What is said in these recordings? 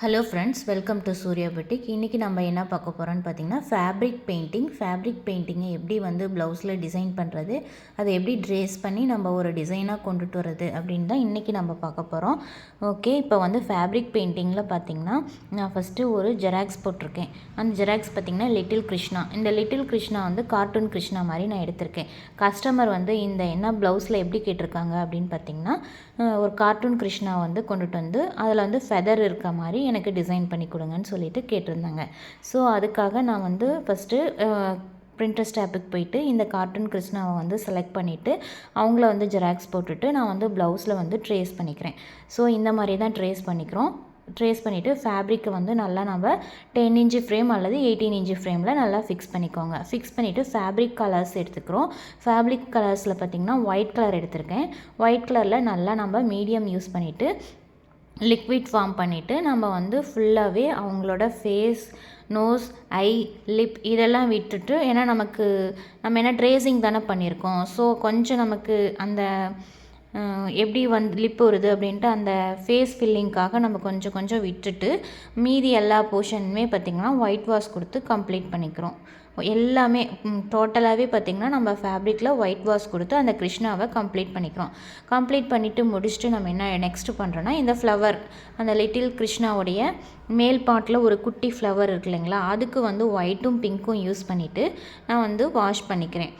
Hello friends, welcome to Surya boutique. இன்றைக்கி நம்ம என்ன பார்க்க போகிறோன்னு பார்த்தீங்கன்னா, ஃபேப்ரிக் பெயிண்டிங்கை எப்படி வந்து ப்ளவுஸில் டிசைன் பண்ணுறது, அதை எப்படி ட்ரேஸ் பண்ணி நம்ம ஒரு டிசைனாக கொண்டுட்டு வர்றது அப்படின்னு தான் இன்றைக்கி நம்ம பார்க்க போகிறோம். ஓகே, இப்போ வந்து ஃபேப்ரிக் பெயிண்டிங்கில் பார்த்திங்கன்னா, நான் ஃபஸ்ட்டு ஒரு ஜெராக்ஸ் போட்டிருக்கேன். அந்த ஜெராக்ஸ் பார்த்திங்கன்னா லிட்டில் கிருஷ்ணா. இந்த லிட்டில் கிருஷ்ணா வந்து கார்ட்டூன் கிருஷ்ணா மாதிரி நான் எடுத்திருக்கேன். கஸ்டமர் வந்து இந்த என்ன ப்ளவுஸில் எப்படி கேட்டிருக்காங்க அப்படின்னு பார்த்திங்கன்னா, ஒரு கார்ட்டூன் கிருஷ்ணா வந்து கொண்டுட்டு வந்து அதில் வந்து ஃபெதர் இருக்க மாதிரி எனக்கு டிசைன் பண்ணி கொடுங்கன்னு சொல்லிட்டு கேட்டிருந்தாங்க. ஸோ அதுக்காக நான் வந்து ஃபஸ்ட்டு பிரிண்டர்ஸ் டேப்புக்கு போயிட்டு இந்த கார்ட்டூன் கிருஷ்ணாவை வந்து செலக்ட் பண்ணிவிட்டு அவங்கள வந்து ஜெராக்ஸ் போட்டுட்டு நான் வந்து ப்ளவுஸில் வந்து ட்ரேஸ் பண்ணிக்கிறேன். ஸோ இந்த மாதிரி தான் ட்ரேஸ் பண்ணிவிட்டு ஃபேப்ரிக்கை வந்து நல்லா நம்ம 10 இன்ச்சு ஃப்ரேம் அல்லது 18 இன்ச்சு ஃப்ரேமில் நல்லா ஃபிக்ஸ் பண்ணிக்கோங்க. ஃபிக்ஸ் பண்ணிவிட்டு ஃபேப்ரிக் கலர்ஸ் எடுத்துக்கிறோம். ஃபேப்ரிக் கலர்ஸில் பார்த்திங்கன்னா ஒயிட் கலர் எடுத்திருக்கேன். ஒயிட் கலரில் நல்லா நம்ம மீடியம் யூஸ் பண்ணிவிட்டு லிக்விட் ஃபார்ம் பண்ணிவிட்டு நம்ம வந்து ஃபுல்லாகவே அவங்களோட ஃபேஸ், நோஸ், ஐ, லிப் இதெல்லாம் விட்டுட்டு, ஏன்னா நம்ம என்ன ட்ரேசிங் தானே பண்ணியிருக்கோம். ஸோ கொஞ்சம் நமக்கு அந்த எப்படி வந்து லிப் வருது அப்படின்ட்டு அந்த ஃபேஸ் ஃபில்லிங்காக நம்ம கொஞ்சம் கொஞ்சம் விட்டுட்டு மீதி எல்லா போர்ஷனுமே பார்த்திங்கன்னா ஒயிட் வாஷ் கொடுத்து கம்ப்ளீட் பண்ணிக்கிறோம். எல்லாமே டோட்டலாகவே பார்த்திங்கன்னா நம்ம ஃபேப்ரிக்கில் ஒயிட் வாஷ் கொடுத்து அந்த கிருஷ்ணாவை கம்ப்ளீட் பண்ணிவிட்டு முடிச்சுட்டு நம்ம என்ன நெக்ஸ்ட்டு பண்ணுறோன்னா, இந்த ஃப்ளவர் அந்த லிட்டில் கிருஷ்ணாவுடைய மேல் பார்ட்டில் ஒரு குட்டி ஃப்ளவர் இருக்கு இல்லைங்களா, அதுக்கு வந்து ஒயிட்டும் பிங்க்கும் யூஸ் பண்ணிவிட்டு நான் வந்து வாஷ் பண்ணிக்கிறேன்.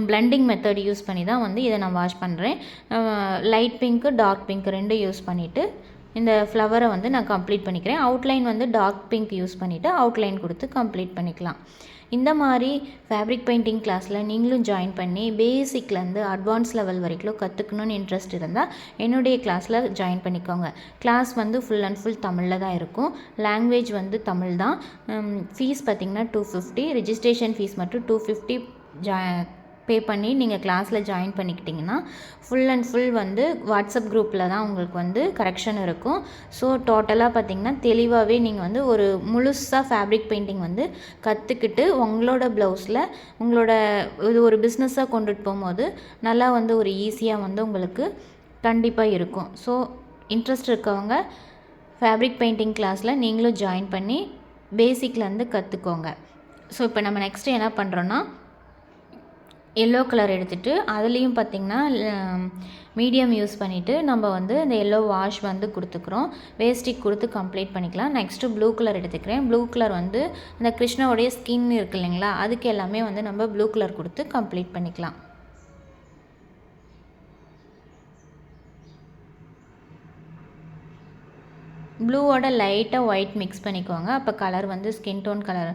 பிளெண்டிங் மெத்தட் யூஸ் பண்ணி தான் வந்து இதை நான் வாஷ் பண்ணுறேன். லைட் பிங்க்கு, டார்க் பிங்க் ரெண்டும் யூஸ் பண்ணிவிட்டு இந்த ஃப்ளவரை வந்து நான் கம்ப்ளீட் பண்ணிக்கிறேன். அவுட்லைன் வந்து டார்க் பிங்க் யூஸ் பண்ணிவிட்டு அவுட்லைன் கொடுத்து கம்ப்ளீட் பண்ணிக்கலாம். இந்த மாதிரி ஃபேப்ரிக் பெயிண்டிங் கிளாஸில் நீங்களும் ஜாயின் பண்ணி பேசிக்லேருந்து அட்வான்ஸ் லெவல் வரைக்கும் கற்றுக்கணுன்னு இன்ட்ரெஸ்ட் இருந்தால் என்னுடைய கிளாஸில் ஜாயின் பண்ணிக்கோங்க. கிளாஸ் வந்து ஃபுல் அண்ட் ஃபுல் தமிழில் தான் இருக்கும். லாங்குவேஜ் வந்து தமிழ் தான். ஃபீஸ் பார்த்திங்கன்னா 250. ரிஜிஸ்ட்ரேஷன் ஃபீஸ் மட்டும் 250 பே பண்ணி நீங்கள் கிளாஸில் ஜாயின் பண்ணிக்கிட்டிங்கன்னா ஃபுல் அண்ட் ஃபுல் வந்து வாட்ஸ்அப் குரூப்பில் தான் உங்களுக்கு வந்து கரெக்ஷன் இருக்கும். ஸோ டோட்டலாக பார்த்திங்கன்னா தெளிவாகவே நீங்கள் வந்து ஒரு முழுசாக ஃபேப்ரிக் பெயிண்டிங் வந்து கற்றுக்கிட்டு உங்களோட ப்ளவுஸில் உங்களோட இது ஒரு பிஸ்னஸாக கொண்டுட்டு போகும்போது நல்லா வந்து ஒரு ஈஸியாக வந்து உங்களுக்கு கண்டிப்பாக இருக்கும். ஸோ இன்ட்ரெஸ்ட் இருக்கவங்க ஃபேப்ரிக் பெயிண்டிங் கிளாஸில் நீங்களும் ஜாயின் பண்ணி பேசிக்லேருந்து கற்றுக்கோங்க. ஸோ இப்போ நம்ம நெக்ஸ்ட்டு என்ன பண்ணுறோன்னா, எல்லோ கலர் எடுத்துகிட்டு அதுலேயும் பார்த்திங்கன்னா மீடியம் யூஸ் பண்ணிவிட்டு நம்ம வந்து இந்த எல்லோ வாஷ் வந்து கொடுத்துக்கிறோம். வேஸ்டிக் கொடுத்து கம்ப்ளீட் பண்ணிக்கலாம். நெக்ஸ்ட்டு ப்ளூ கலர் எடுத்துக்கிறேன். ப்ளூ கலர் வந்து இந்த கிருஷ்ணாவுடைய ஸ்கின் இருக்குது இல்லைங்களா, அதுக்கு எல்லாமே வந்து நம்ம ப்ளூ கலர் கொடுத்து கம்ப்ளீட் பண்ணிக்கலாம். ப்ளூவோட லைட்டாக ஒயிட் மிக்ஸ் பண்ணிக்கோங்க. அப்போ கலர் வந்து ஸ்கின் டோன் கலர்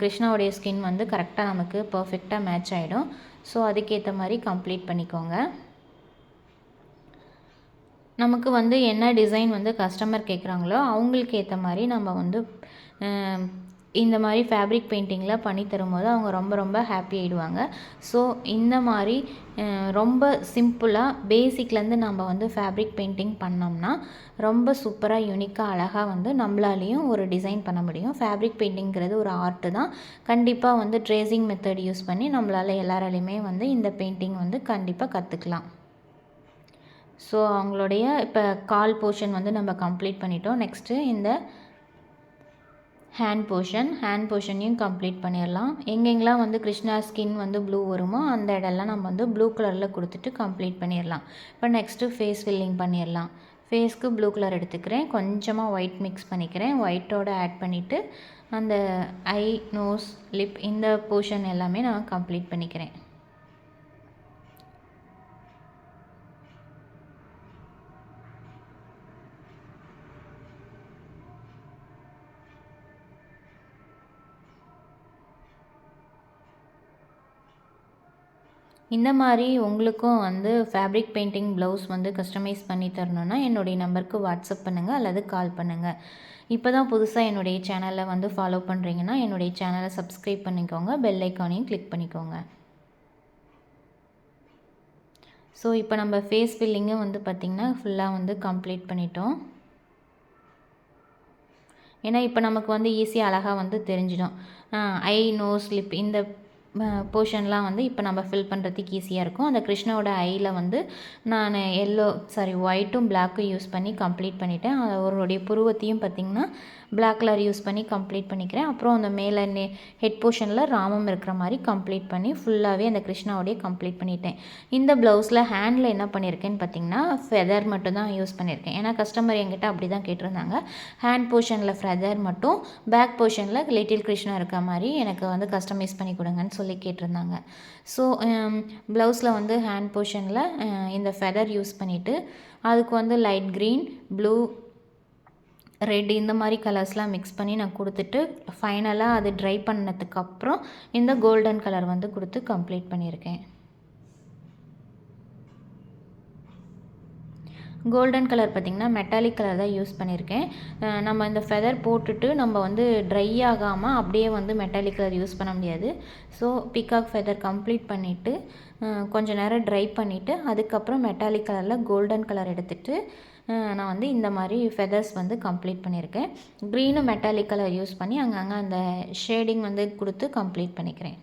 கிருஷ்ணாவுடைய ஸ்கின் வந்து கரெக்டாக நமக்கு பர்ஃபெக்டாக மேட்ச் ஆகிடும். ஸோ அதுக்கேற்ற மாதிரி கம்ப்ளீட் பண்ணிக்கோங்க. நமக்கு வந்து என்ன டிசைன் வந்து கஸ்டமர் கேட்குறாங்களோ அவங்களுக்கு ஏற்ற மாதிரி நம்ம வந்து இந்த மாதிரி ஃபேப்ரிக் பெயிண்டிங்கில் பண்ணி தரும்போது அவங்க ரொம்ப ரொம்ப ஹாப்பி ஆகிடுவாங்க. ஸோ இந்த மாதிரி ரொம்ப சிம்பிளாக பேசிக்லேருந்து நம்ம வந்து ஃபேப்ரிக் பெயிண்டிங் பண்ணோம்னா ரொம்ப சூப்பராக யூனிக்காக அழகாக வந்து நம்மளாலேயும் ஒரு டிசைன் பண்ண முடியும். ஃபேப்ரிக் பெயிண்டிங்கிறது ஒரு ஆர்ட்டு தான். கண்டிப்பாக வந்து ட்ரேசிங் மெத்தட் யூஸ் பண்ணி நம்மளால் எல்லாராலையுமே வந்து இந்த பெயிண்டிங் வந்து கண்டிப்பாக கற்றுக்கலாம். ஸோ அவங்களுடைய இப்போ கால் போர்ஷன் வந்து நம்ம கம்ப்ளீட் பண்ணிட்டோம். நெக்ஸ்ட்டு இந்த ஹேண்ட் போர்ஷனையும் கம்ப்ளீட் பண்ணிடலாம். எங்கெங்கெல்லாம் வந்து கிருஷ்ணா ஸ்கின் வந்து ப்ளூ வருமோ அந்த இடம்லாம் நம்ம வந்து ப்ளூ கலரில் கொடுத்துட்டு கம்ப்ளீட் பண்ணிடலாம். இப்போ நெக்ஸ்ட்டு ஃபேஸ் ஃபில்லிங் பண்ணிடலாம். ஃபேஸ்க்கு ப்ளூ கலர் எடுத்துக்கிறேன். கொஞ்சமாக ஒயிட் மிக்ஸ் பண்ணிக்கிறேன். ஒயிட்டோடு ஆட் பண்ணிவிட்டு அந்த ஐ, நோஸ், லிப் இந்த போர்ஷன் எல்லாமே நான் கம்ப்ளீட் பண்ணிக்கிறேன். இந்த மாதிரி உங்களுக்கும் வந்து ஃபேப்ரிக் பெயிண்டிங் ப்ளவுஸ் வந்து கஸ்டமைஸ் பண்ணி தரணுன்னா என்னுடைய நம்பருக்கு வாட்ஸ்அப் பண்ணுங்கள் அல்லது கால் பண்ணுங்கள். இப்போ தான் புதுசாக என்னுடைய சேனலில் வந்து ஃபாலோ பண்ணுறீங்கன்னா என்னுடைய சேனலை சப்ஸ்கிரைப் பண்ணிக்கோங்க. பெல் ஐக்கானையும் கிளிக் பண்ணிக்கோங்க. ஸோ இப்போ நம்ம ஃபேஸ் ஃபில்லிங்கும் வந்து பார்த்திங்கன்னா ஃபுல்லாக வந்து கம்ப்ளீட் பண்ணிட்டோம். ஏன்னா இப்போ நமக்கு வந்து ஈஸியாக அழகாக வந்து தெரிஞ்சிடும். ஐ, நோஸ், லிப் இந்த போர்ஷன்லாம் வந்து இப்போ நம்ம ஃபில் பண்ணுறதுக்கு ஈஸியாக இருக்கும். அந்த கிருஷ்ணாவோட ஐயில் வந்து நான் ஒயிட்டும் பிளாக்கும் யூஸ் பண்ணி கம்ப்ளீட் பண்ணிட்டேன். அவருடைய புருவத்தையும் பார்த்திங்கன்னா பிளாக் கலர் யூஸ் பண்ணி கம்ப்ளீட் பண்ணிக்கிறேன். அப்புறம் அந்த மேலே ஹெட் போர்ஷனில் ராமம் இருக்கிற மாதிரி கம்ப்ளீட் பண்ணி ஃபுல்லாகவே அந்த கிருஷ்ணாவோடைய கம்ப்ளீட் பண்ணிட்டேன். இந்த ப்ளவுஸில் ஹேண்டில் என்ன பண்ணியிருக்கேன்னு பார்த்திங்கன்னா ஃபெதர் மட்டும் தான் யூஸ் பண்ணியிருக்கேன். ஏன்னா கஸ்டமர் என்கிட்ட அப்படி தான் கேட்டிருந்தாங்க. ஹேண்ட் போர்ஷனில் ஃபெதர் மட்டும், பேக் போர்ஷனில் லிட்டில் கிருஷ்ணா இருக்க மாதிரி எனக்கு வந்து கஸ்டமைஸ் பண்ணி கொடுங்கன்னு சொல்லி கேட்டிருந்தாங்க. ஸோ ப்ளவுஸில் வந்து ஹேண்ட் போர்ஷனில் இந்த ஃபெதர் யூஸ் பண்ணிவிட்டு அதுக்கு வந்து லைட் க்ரீன், ப்ளூ, ரெட் இந்த மாதிரி கலர்ஸ்லாம் மிக்ஸ் பண்ணி நான் கொடுத்துட்டு ஃபைனலாக அது ட்ரை பண்ணதுக்கப்புறம் இந்த கோல்டன் கலர் வந்து கொடுத்து கம்ப்ளீட் பண்ணியிருக்கேன். கோல்டன் கலர் பார்த்திங்கன்னா மெட்டாலிக் கலர் தான் யூஸ் பண்ணியிருக்கேன். நம்ம இந்த ஃபெதர் போட்டுட்டு நம்ம வந்து ட்ரை ஆகாமல் அப்படியே வந்து மெட்டாலிக் கலர் யூஸ் பண்ண முடியாது. ஸோ பீகாக் ஃபெதர் கம்ப்ளீட் பண்ணிவிட்டு கொஞ்சம் நேரம் ட்ரை பண்ணிவிட்டு அதுக்கப்புறம் மெட்டாலிக் கலரில் கோல்டன் கலர் எடுத்துகிட்டு நான் வந்து இந்த மாதிரி ஃபெதர்ஸ் வந்து கம்ப்ளீட் பண்ணியிருக்கேன். க்ரீனும் மெட்டாலிக் கலர் யூஸ் பண்ணி அங்கங்கே அந்த ஷேடிங் வந்து கொடுத்து கம்ப்ளீட் பண்ணிக்கிறேன்.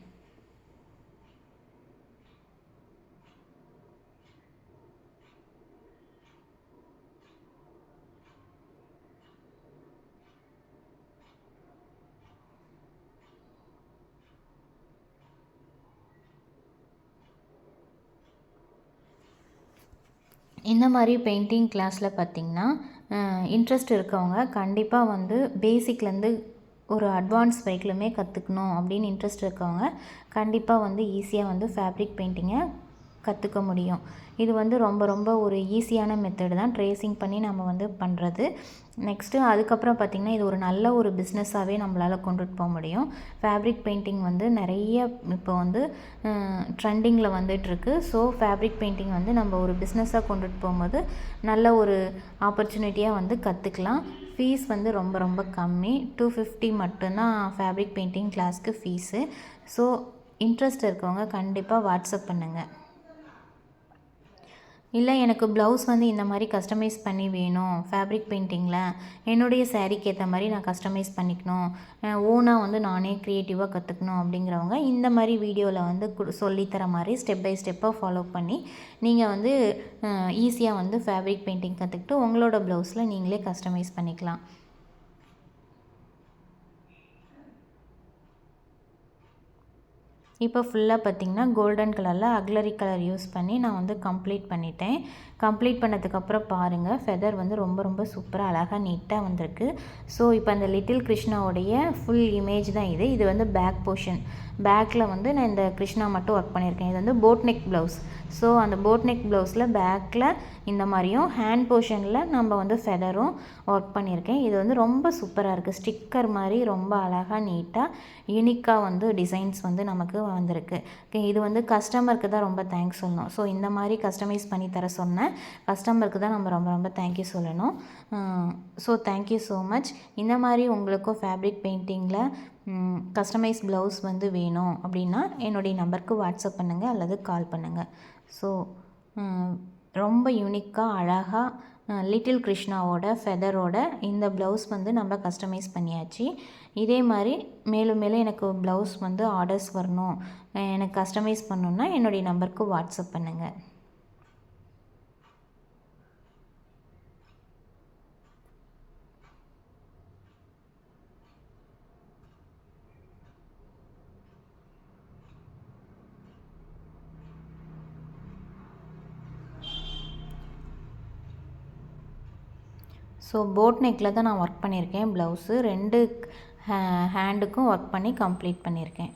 இந்த மாதிரி பெயிண்டிங் கிளாஸில் பார்த்திங்கன்னா இன்ட்ரெஸ்ட் இருக்கவங்க கண்டிப்பாக வந்து பேசிக்லேருந்து ஒரு அட்வான்ஸ் வரைக்குமே கற்றுக்கணும் அப்படின்னு இன்ட்ரெஸ்ட் இருக்கவங்க கண்டிப்பாக வந்து ஈஸியாக வந்து ஃபேப்ரிக் பெயிண்டிங்கை கற்றுக்க முடியும். இது வந்து ரொம்ப ரொம்ப ஒரு ஈஸியான மெத்தடு தான், ட்ரேசிங் பண்ணி நம்ம வந்து பண்ணுறது. நெக்ஸ்ட்டு அதுக்கப்புறம் பார்த்திங்கன்னா இது ஒரு நல்ல ஒரு பிஸ்னஸாகவே நம்மளால் கொண்டுட்டு போக முடியும். ஃபேப்ரிக் பெயிண்டிங் வந்து நிறைய இப்போ வந்து ட்ரெண்டிங்கில் வந்துட்டுருக்கு. ஸோ ஃபேப்ரிக் பெயிண்டிங் வந்து நம்ம ஒரு பிஸ்னஸாக கொண்டுட்டு போகும்போது நல்ல ஒரு ஆப்பர்ச்சுனிட்டியாக வந்து கற்றுக்கலாம். ஃபீஸ் வந்து ரொம்ப ரொம்ப கம்மி, 250 மட்டும்தான் ஃபேப்ரிக் பெயிண்டிங் கிளாஸ்க்கு ஃபீஸு. ஸோ இன்ட்ரெஸ்ட் இருக்கவங்க கண்டிப்பாக வாட்ஸ்அப் பண்ணுங்கள். இல்லை எனக்கு ப்ளவுஸ் வந்து இந்த மாதிரி கஸ்டமைஸ் பண்ணி வேணும், ஃபேப்ரிக் பெயிண்டிங்கில் என்னுடைய சாரீக்கு ஏற்ற மாதிரி நான் கஸ்டமைஸ் பண்ணிக்கணும், ஓனாக வந்து நானே க்ரியேட்டிவாக கற்றுக்கணும் அப்படிங்கிறவங்க இந்த மாதிரி வீடியோவில் வந்து சொல்லித்தர மாதிரி ஸ்டெப் பை ஸ்டெப்பாக ஃபாலோ பண்ணி நீங்கள் வந்து ஈஸியாக வந்து ஃபேப்ரிக் பெயிண்டிங் கற்றுக்கிட்டு உங்களோட ப்ளவுஸில் நீங்களே கஸ்டமைஸ் பண்ணிக்கலாம். இப்போ ஃபுல்லாக பார்த்திங்கன்னா கோல்டன் கலரில் அக்லரி கலர் யூஸ் பண்ணி நான் வந்து கம்ப்ளீட் பண்ணிட்டேன். கம்ப்ளீட் பண்ணதுக்கப்புறம் பாருங்கள் ஃபெதர் வந்து ரொம்ப ரொம்ப சூப்பராக அழகாக நீட்டாக வந்திருக்கு. ஸோ இப்போ அந்த லிட்டில் கிருஷ்ணாவுடைய ஃபுல் இமேஜ் தான் இது. இது வந்து பேக் போர்ஷன். பேக்கில் வந்து நான் இந்த கிருஷ்ணா மட்டும் ஒர்க் பண்ணியிருக்கேன். இது வந்து போட் நெக் ப்ளவுஸ். ஸோ அந்த போட் நெக் ப்ளவுஸில் பேக்கில் இந்த மாதிரியும் ஹேண்ட் போர்ஷனில் நம்ம வந்து ஃபெதரும் ஒர்க் பண்ணியிருக்கேன். இது வந்து ரொம்ப சூப்பராக இருக்குது. ஸ்டிக்கர் மாதிரி ரொம்ப அழகாக நீட்டாக யூனிக்காக வந்து டிசைன்ஸ் வந்து நமக்கு வந்திருக்கு. இது வந்து கஸ்டமருக்கு தான் ரொம்ப தேங்க்ஸ் சொல்லணும். ஸோ இந்த மாதிரி கஸ்டமைஸ் பண்ணி தர சொன்ன கஸ்டமருக்கு தான் நம்ம ரொம்ப ரொம்ப தேங்க்யூ சொல்லணும். So thank you so much. இந்த மாதிரி உங்களுக்கும் ஃபேப்ரிக் பெயிண்டிங்கில் கஸ்டமைஸ் ப்ளவுஸ் வந்து வேணும் அப்படின்னா என்னுடைய நம்பருக்கு வாட்ஸ்அப் பண்ணுங்கள் அல்லது கால் பண்ணுங்கள். ஸோ ரொம்ப யூனிக்காக அழகாக லிட்டில் கிருஷ்ணாவோட ஃபெதரோட இந்த ப்ளவுஸ் வந்து நம்ம கஸ்டமைஸ் பண்ணியாச்சு. இதே மாதிரி மேலும் மேலும் எனக்கு ப்ளவுஸ் வந்து ஆர்டர்ஸ் வரணும், எனக்கு கஸ்டமைஸ் பண்ணணுன்னா என்னுடைய நம்பருக்கு வாட்ஸ்அப் பண்ணுங்கள். ஸோ போட் நெக்கில் தான் நான் ஒர்க் பண்ணியிருக்கேன். ப்ளவுஸு 2 ஹேண்டுக்கும் ஒர்க் பண்ணி கம்ப்ளீட் பண்ணியிருக்கேன்.